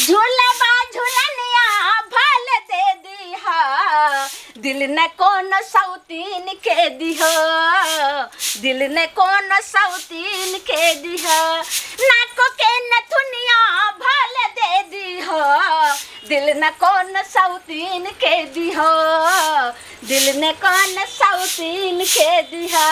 झूलबा झूलनिया भल दे दिहा दिल ने कौन सौतीन के दिहा दिल ने कौन सौतीन के दिहा नाको के नथुनिया भल दे दिहा दिल ने कौन सौतीन के दिहा दिल ने कौन सौतीन के दिहा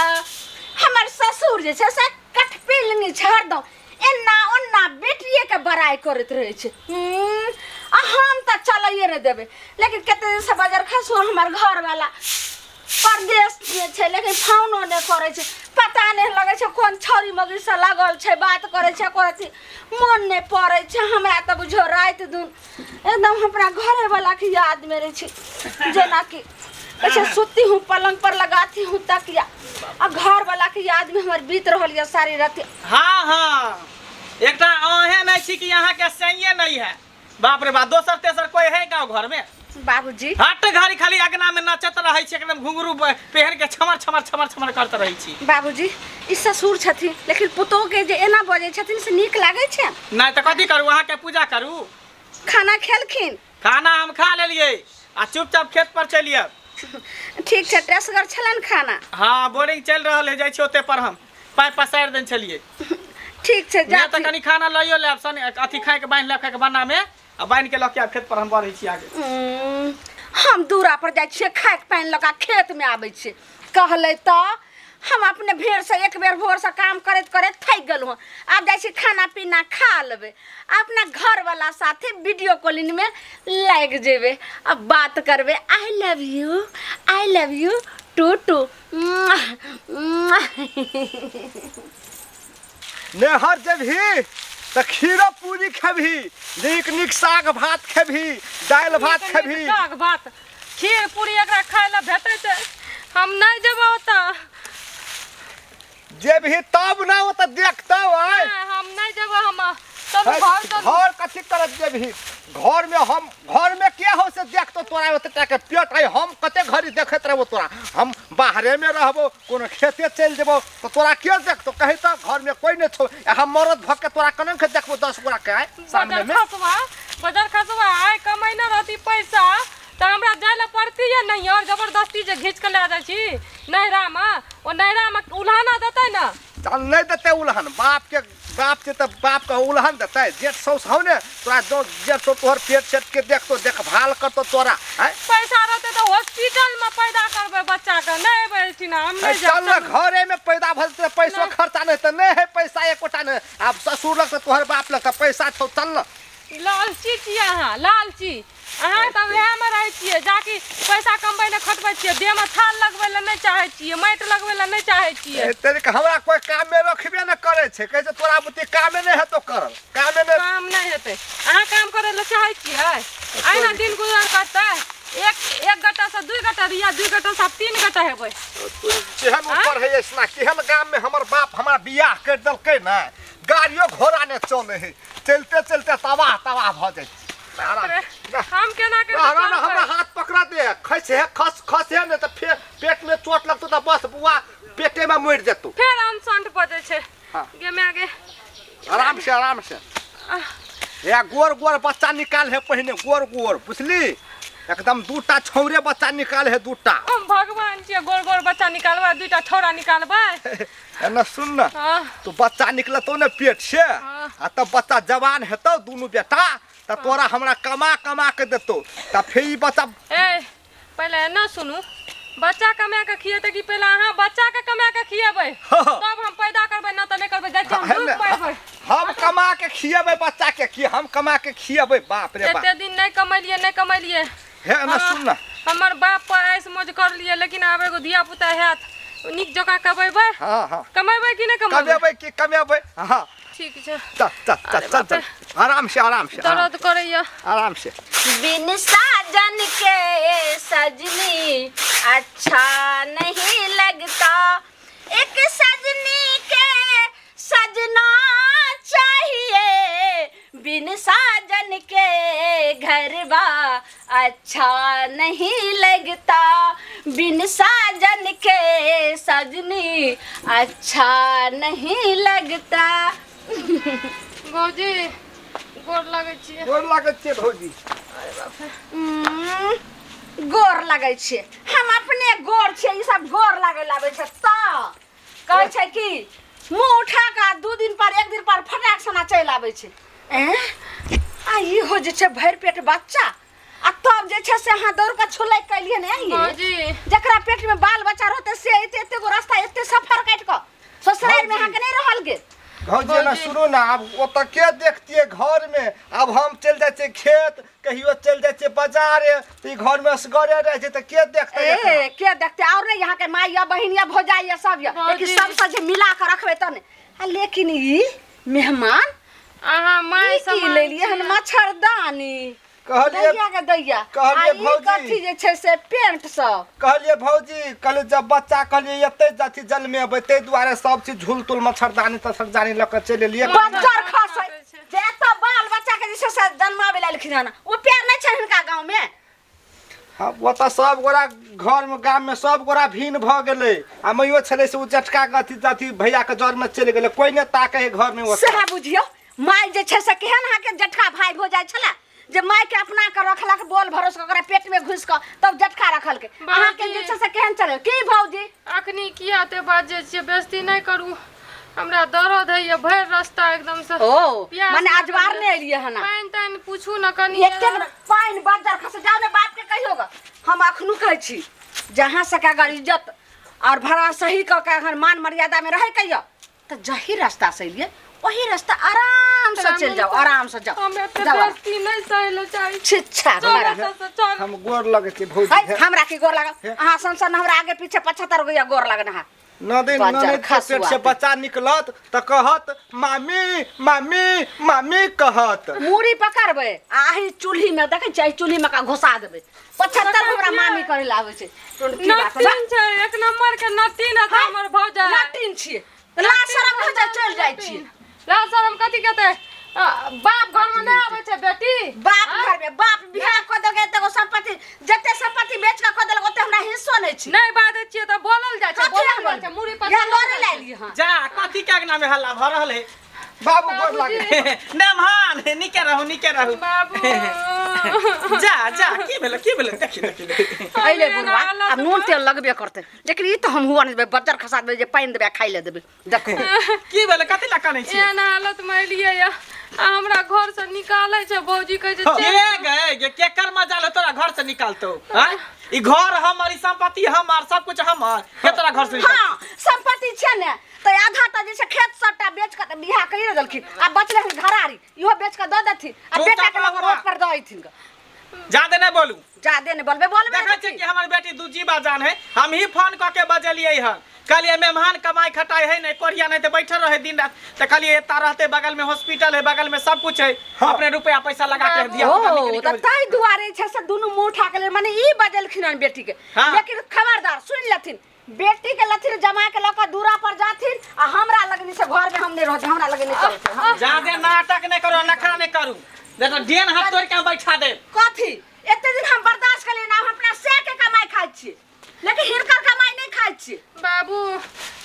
हमर ससुर जे छै से कठ पिलनी छाड़ दो एना ओना बेटिए के बड़ाई करत रहे छे हम त चलइए न देबे लेकिन कते दिन से बाजार खसु हमर घर वाला परदेश में छे लेकिन फोनो ने करे छे पता नहीं लगे छे कोन छोरी मगी से लागल छे बात करे छे करथी मन ने पड़े छे हमरा त बुझो रात दिन एकदम अपना घरे वाला के याद में रहे छे जेना कि अच्छा सुती हूँ पलंग पर लगाती हूँ तकिया और घर वाला के याद में हमारे बीत रहल है सारी रात। हाँ हाँ एकटा अहे नहीं छी कि यहाँ के सही नहीं है बाप रे बाप दोसर तेसर कोई है गाँव घर में बाबूजी हट घड़ी खाली अगना में नचत रहे छी एकदम घुंघरू पहन के छमर छमर छमर छमर करते रहे छी। बाबूजी ई ससुर छथिन लेकिन पुतोह के जे एना बजे छथिन से नीक लागे छे नहीं तो कथी करू वहाँ के पूजा करू खाना खेलखिन खाना हम खा लेलिए आ चुपचाप खेत पर चलिए ठीक छे टेसगर छलन खाना हाँ बोरिंग चल रहा है जाय छी ओते पर हम पाइप पसार देन चलिए ठीक छे जा त कनी खाना लइयो लेब सन अथी खाए के बांध लेब खाए के बना में आ बांध के लके खेत पर हम बढ़ै छी आगे हम दूरा पर जाय छी खाए के पानी लगा खेत में आबै छी कहले त हम अपने भेड़ से एक बेर भोर से काम करत करत थक गेलु अब जाय छी खाना पीना खा लेबे अपना घर वाला साथे वीडियो कॉलिंग में लग जेबे अब बात करबे I love you too too नेहर जेबही त खीरा पूरी खेबही नीक नीक साग भात खेबही दाल भात खेबही साग भात खीर पूरी एकरा खाय ला भेटै छै हम नहीं जेबो त जेबही तब ना ओ त देखतौ आय हम नहीं जेबो हम तब घर त घर कथि करत जेबही घर में के हो से देखतो तोरा ओते के पेट है हम कते घड़ी देखत रहबो तोरा हम बाहरे में रहबो कोनो खेते चल जेबो तो तोरा के देखतो कहि त घर में कोई नहीं छौ हम मरद भक के तोरा कनन के देखबो 10 गोरा के सामने में बाजार खसवा आय कमाई न रहती पैसा त हमरा जाय पड़ती है नहीं और जबरदस्ती जे घिच के ले जाय छी नहरा में ओ नहरा में उल्हाना देतै न चल नहीं देते उल्हन बाप के बाप का उल्हन देते जेठ सौस हो ने तोरा दो जेठ सौ तोहर पेट सेट के देखतो देखभाल करतो तोरा पैसा रहते तो हॉस्पिटल में पैदा करबे बच्चा के नहीं बैठी ना हम नहीं चल ना घरे में पैदा भलते पैसो खर्चा नहीं तो नहीं है पैसा एकोटा नहीं अब ससुर लग तो तोहर बाप लग पैसा छौ चल ना लालची छियै अहाँ लालची अहाँ त वएह में रहै छियै जाकि पैसा कमबै ले खटबै छियै देह में थाल लगबै ले नहीं चाहै छियै माटि लगबै ले नहीं चाहै छियै तेरे के हमरा कोई काम में रखबे न करे छै कैसे तोरा बुते काम में नहीं हेतो करल काम नहीं हेतै अहाँ काम करे ले चाहै छियै आइ ना दिन गुजर करतै एक गट्टा से 2 गट्टा रिया 2 गट्टा से 3 गट्टा हेबै केहन ऊपर है इसना केहन गांव में हमर बाप हमरा बियाह कर देलकै ना गाड़ियों घोड़ा ने चले है चलते चलते तबाह भ जाय हम केना के हमरा हाथ पकड़ा दे खस है ने त पेट में चोट लगतो त बस बुआ पेटे में मर जतो फिर अनसंट बजे छे गे में आगे आराम से या गोर बच्चा निकाल है पहिने गोर बुझली एकदम 2टा छौरे बच्चा निकाल है 2टा हम भगवान छियै गोर बच्चा निकालबा 2टा छौरा निकालबा एना सुन न तो बच्चा निकलतो ने पेट से आ तब बच्चा जवान हेतो दोनों बेटा त तोरा हमरा कमा के देतो त फिर ई बच्चा पहले ना सुनू बच्चा कमा के खिएते कि पहले अहाँ बच्चा के कमा के खिएबै तब हम पैदा करबै न त नहीं करबै जाय हम दूध पाइबै हम कमा के खिएबै बच्चा के की हम कमा के खिएबै बाप रे बाप एते दिन नहीं कमैलिए हे ना सुन न हमर बाप पर ऐस मौज कर लिए लेकिन आब एगो धिया पुता हैत निक जका कमेबै हां कमेबै कि नहीं कमेबै हां ठीक छै चल आराम से दर्द करैया आराम से बिन साजन के सजनी अच्छा नहीं लगता एक सजनी के सजना चाहिए बिन साजन के घरवा अच्छा नहीं लगता बिन साजन के सजनी अच्छा नहीं लगता गौजी गोर लागै छियै। गोर लागै छियै भौजी। गोर लागै छियै हम अपने गोर छियै ई सब गोर लागै लाबै छै तऽ कहै छै कि मुंह उठा के 2 दिन पर 1 दिन पर फटाक सना चलि आबै छै आ ई हो जे छै भरि पेट बच्चा आ तब जे छै से अहाँ दौड़ के छुलै कैलिए ने भौजी जकरा पेट में बाल बच्चा रहते से एते गो रास्ता एते सफर काट के ससुराल में अहाँ के नहीं रहल गे भौजी ना सुनू ना अब ओतऽ के देखतिए घर में अब हम चल जाए छियै खेत कहियो चल जाए छियै बाजार ई घर में असगरे रह छै त के देखते ए के देखते और नहीं यहाँ के माई या बहिन या भौजाई या सब या लेकिन सबसे जे मिला के रखबे त ने लेकिन ई मेहमान अहाँ माय ई की ले लिए हन मच्छरदानी कहलिए दैया के दैया कहलिए भौजी। कथी जे छै से पेंट सब कहलिए भौजी कहलिए जब बच्चा कहलिए एते जाति जल में अबै तै दुआरे सब चीज झूल तुल मच्छरदानी तछरदानी ल के चलि लिए बच्चा खसै जे एत बाल बच्चा के जे छै से जन्मावे ला लिखिन हन ओ प्यार नहीं छै हिनका गांव में अब ओतऽ सब गोरा घर में गाम में सब गोरा भीन भ गेलै आ मइयो छलै से उ जटका के अथी जाति भैया के जर में चलि गेलै कोई ने ताके है घर में सेहा बुझियो माय जे छै से केहन अहाँ के जटका भाई हो जाइ छला जे माय के अपना के रखलक बोल भरोस के ओकरा पेट में घुस के तब जटका रखल के अहाँ के जे छै से केहन चले की भौजी अखनी किया ते बाजे छियै बेइज्जती नहीं करू हमरा दर्द है ये भर रास्ता एकदम से ओ प्यास माने लागल अजवार है। ने एलिए हना पाइन ताइन पूछू न कनी एते पाइन बाजार खस जाओ ने बाप के कहियोगा हम अखनु कहै छी जहां से का अगर इज्जत और भरा सही क के अगर मान मर्यादा में रहे कहियो त जही रास्ता से लिए वही रास्ता आराम से चल जाओ आराम से जाओ हमरा ते जाओ बेइज्जती नहीं सहले चाही छिच्छा चल चल हम गोर लगे छी भौजी है हमरा की गोर लगा अहाँ संसन हमरा आगे पीछे 75 गो गोर लगना है न दिन बाजार ननद के खसुआ पेट से दे। बच्चा निकलत त कहत मामी मामी मामी कहत मूड़ी पकड़बे आही चूल्ही में देखे छै चूल्ही में का घुसा देबे 75 हमरा मामी करे लागे छै की बात बा नतीन छै एक नंबर के नतीन है त हमर भौजा लाटिन छिए ला शरम खजा चल जाइ छिए ला शरम कथी कहते बाप घर में नहीं आवे छै बेटी बाप घर में बाप बियाह क देगे त संपत्ति जते संपत्ति बेच के क देलक ओते हमरा हिस्सो नहीं छै नहीं बाजै छियै त बोलल जाइ छै बोलल जाइ छै मुड़ी पर या लोरे ला ली हां जा कथी के नाम में हल्ला भ रहल है बाबू गोर लगे मेहमान निके रहू बाबू जा जा की भेल देखी आइले बुनवा अब नून तेल लगबे करते लेकिन ई त हम हुआ नहीं बच्चा खसा देबे जे पानी देबे खाइ ले देबे देखो की भेल कथी ला कनै छी एना हालत में एलियै या हमरा घर से निकालै छै भौजी कहै छै के गए ये केकर मजाल है तोरा घर से निकालतो हैं ई घर हमर ई संपत्ति हमर सब कुछ हमर के तोरा घर से निकाल हां संपत्ति छै ने त आधा त जे छै खेत सबटा बेच के त बियाह कइर देलखिन आ बचले हन घरारी इहो बेच के द देथिन आ चुप बेटा चाप के लग रहुआ। रोड पर दइथिन जादे नहीं बोलू जादे ने बोलबे देखै छै कि हमर बेटी दूजी बाजान है हम ही फोन क के बजलियै हन कहलिए मेहमान कमाई खटाई है नहीं कोरिया नहीं तो बैठल रहे दिन रात तो कहलिए एता रहते बगल में हॉस्पिटल है बगल में सब कुछ है अपने रुपया पैसा लगा के दिया ओ त ताई दुआरे छै से दुनु मुंह उठा के ले माने ई बजलखिन हन बेटी के हाँ। लेकिन खबरदार सुन लेथिन बेटी के लथिन जमा के लका दूरा पर जाथिन आ हमरा लगनी से घर में हम नहीं रहत हमरा लगनी चलते हम जादे नाटक नहीं करो नखरा नहीं करू देखो डेन हाथ तोड़ के बैठा दे कथी एते दिन हम बर्दाश्त कर लेना हम अपना से के कमाई खाइ छी लेकिन हिनकर कमाई नहीं खाइ छी बाबू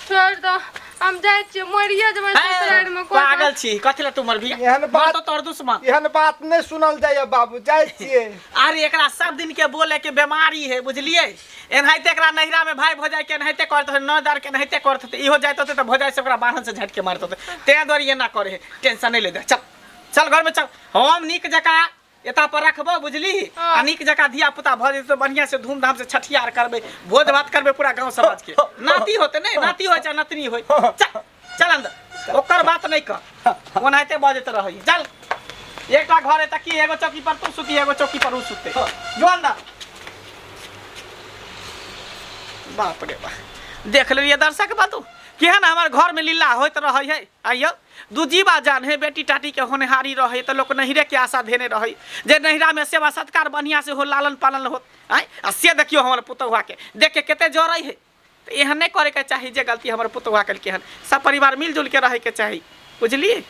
छोड़ दो हम जाय छियै मरिए जेबै ससुराल में कोई पागल छी कथी ला तुमर भी एहन बात तो तोर दुश्मन एहन बात नहीं सुनल जाय बाबू जाय छिए अरे एकरा सब दिन के बोले के बीमारी है बुझलिए एनाहिते एकरा नहिरा में भाई भौजाई के एनाहिते करत है नौदार के एनाहिते करत है इहो जाइत होते तो भौजाई से ओकरा बाहन से झटके मारत होते ते द्वारे ये ना करे है टेंशन नहीं ले दे चल चल घर में चल हम नीक जका एता पर रखबो बुझली आ नीक जका धिया पुता भ जेते तो बढ़िया से धूमधाम से छठियार करबे भोज भात करबे पूरा गांव समाज के नाती होते नहीं नाती होय चाहे नतनी होय चल चल अंदर ओकर बात नहीं कर ओनाहिते बजत रही चल एकटा घर है तकी एगो चौकी पर तू सुती एगो चौकी पर उ सुते जो अंदर बाप रे बाप देख लिये दर्शक बातू केहन हमार घर में लीला होत रहे है आइयो दूजीबा जान है बेटी टाटी के होनहारी रहे तो लोग नहिरे के आशा धेने रहे जे नहिरा में सेवा सत्कार बढ़िया से हो लालन पालन हो आय आ से देखियो हमर पुतौहा के देख के केते जरई है तो एहन नहीं करे के चाहिए जे गलती हमर पुतौहा कल के हन सब परिवार मिलजुल के रहे के चाहिए बुझलिए।